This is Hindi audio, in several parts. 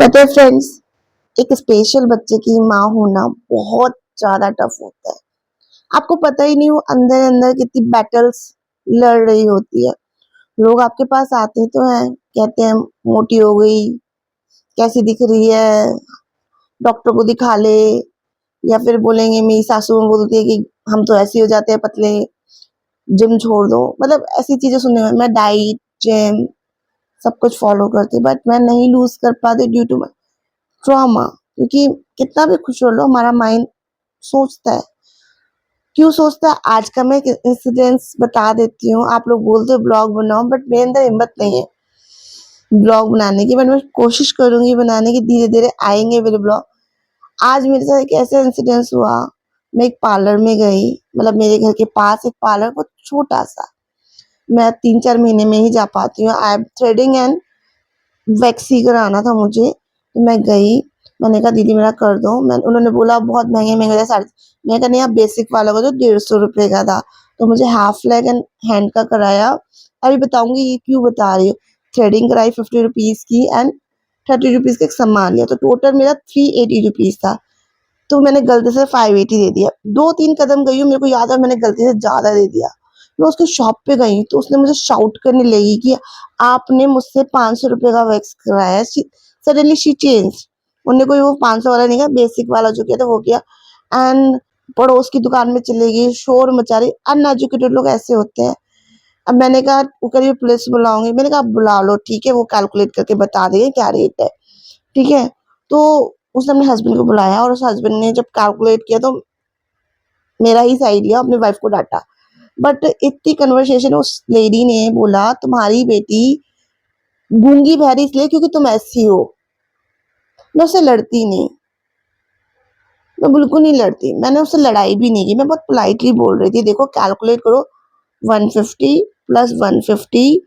कहते हैं फ्रेंड्स, एक स्पेशल बच्चे की माँ होना बहुत ज्यादा टफ होता है। आपको पता ही नहीं वो अंदर अंदर कितनी बैटल्स लड़ रही होती है। लोग आपके पास आते तो हैं, कहते हैं मोटी हो गई, कैसी दिख रही है, डॉक्टर को दिखा ले, या फिर बोलेंगे, मेरी सासू में बोलती है कि हम तो ऐसे हो जाते हैं पतले, जिम छोड़ दो। मतलब ऐसी चीजें सुनने में, मैं डाइट, जिम सब कुछ फॉलो करती, बट मैं नहीं लूज कर पाती ड्यू टू ट्रॉमा। क्योंकि कितना भी खुश हो लो, हमारा माइंड सोचता है। क्यों सोचता है? आज का मैं इंसिडेंट्स बता देती हूँ। आप लोग बोलते हो ब्लॉग बनाओ, बट मेरे अंदर हिम्मत नहीं है ब्लॉग बनाने की, बट मैं कोशिश करूंगी बनाने की। धीरे धीरे आएंगे मेरे ब्लॉग। आज मेरे साथ एक ऐसा इंसिडेंस हुआ। मैं एक पार्लर में गई, मतलब मेरे घर के पास एक पार्लर, बहुत छोटा सा, मैं 3-4 महीने में ही जा पाती हूँ। आई एम थ्रेडिंग एंड वैक्सी कराना था मुझे, तो मैं गई। मैंने कहा दीदी मेरा कर दो। मैं उन्होंने बोला बहुत महंगे महंगे साढ़े, मैं कहा नहीं, आप बेसिक वाला को, तो 150 रुपये का था। तो मुझे हाफ लेग एंड हैंड का कराया। अभी बताऊंगी ये क्यों बता रही हूँ। थ्रेडिंग कराई 50 रुपीज की एंड 30 रुपीज का एक सामान लिया, तो टोटल मेरा 380 रुपीज था। तो मैंने गलती से 580 दे दिया। 2-3 कदम गई हूँ, मेरे को याद है मैंने गलती से ज्यादा दे दिया। मैं उसके शॉप पे गई तो उसने मुझे शाउट करने लगी कि आपने मुझसे 500 रुपये का वैक्स कराया। Suddenly she change. उन्होंने कोई वो 500 वाला नहीं किया, बेसिक वाला जो किया था वो किया। एंड पड़ोस की दुकान में चले गई, शोर मचा रही। अनएजुकेटेड लोग ऐसे होते हैं। अब मैंने कहा वो करिए पुलिस बुलाऊंगी। मैंने कहा आप बुला लो, ठीक है, वो कैलकुलेट करके बता देंगे क्या रेट है, ठीक है। तो उसने अपने हस्बैंड को बुलाया और उस हस्बैंड ने जब कैलकुलेट किया तो मेरा ही साइड लिया, अपने वाइफ को डांटा। बट इतनी कन्वर्सेशन, उस लेडी ने बोला तुम्हारी बेटी गूंगी बहरी इसलिए क्योंकि तुम ऐसी हो। मैं उससे लड़ती नहीं, मैं बिल्कुल नहीं लड़ती। मैंने उससे लड़ाई भी नहीं की, मैं बहुत पोलाइटली बोल रही थी देखो कैलकुलेट करो, 150 प्लस 150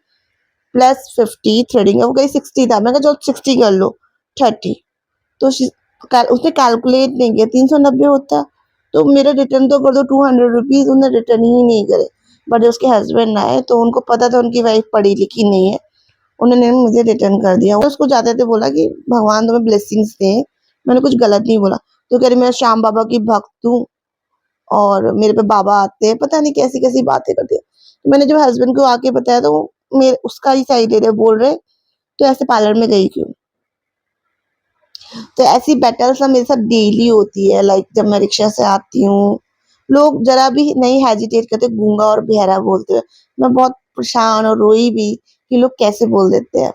प्लस 50 थ्रेडिंग है, वो कहीं 60 था। मैं कहा चलो 60 कर लो, 30। तो उसने कैलकुलेट नहीं किया, 390 होता। तो मेरा रिटर्न तो कर दो 200 रुपीज, उन्होंने रिटर्न ही नहीं करे। बट उसके हस्बैंड आए तो उनको पता था उनकी वाइफ पढ़ी लिखी नहीं है, उन्होंने मुझे रिटर्न कर दिया। उसको जाते थे बोला कि भगवान तुम्हें ब्लेसिंग्स दे। मैंने कुछ गलत नहीं बोला। तो कह रही मैं श्याम बाबा की भक्त हूँ और मेरे पे बाबा आते हैं, पता नहीं कैसी कैसी बातें करते हैं। तो मैंने जब हस्बैंड को आके बताया तो वो मेरे उसका ही साइड ले रहे, बोल रहे तो ऐसे पार्लर में गई क्यों। तो ऐसी बैटल्स ना मेरे साथ डेली होती है। लाइक जब मैं रिक्शा से आती हूँ, लोग जरा भी नहीं हेजिटेट करते, गूंगा और बहरा बोलते हैं। मैं बहुत परेशान और रोई भी कि लोग कैसे बोल देते हैं।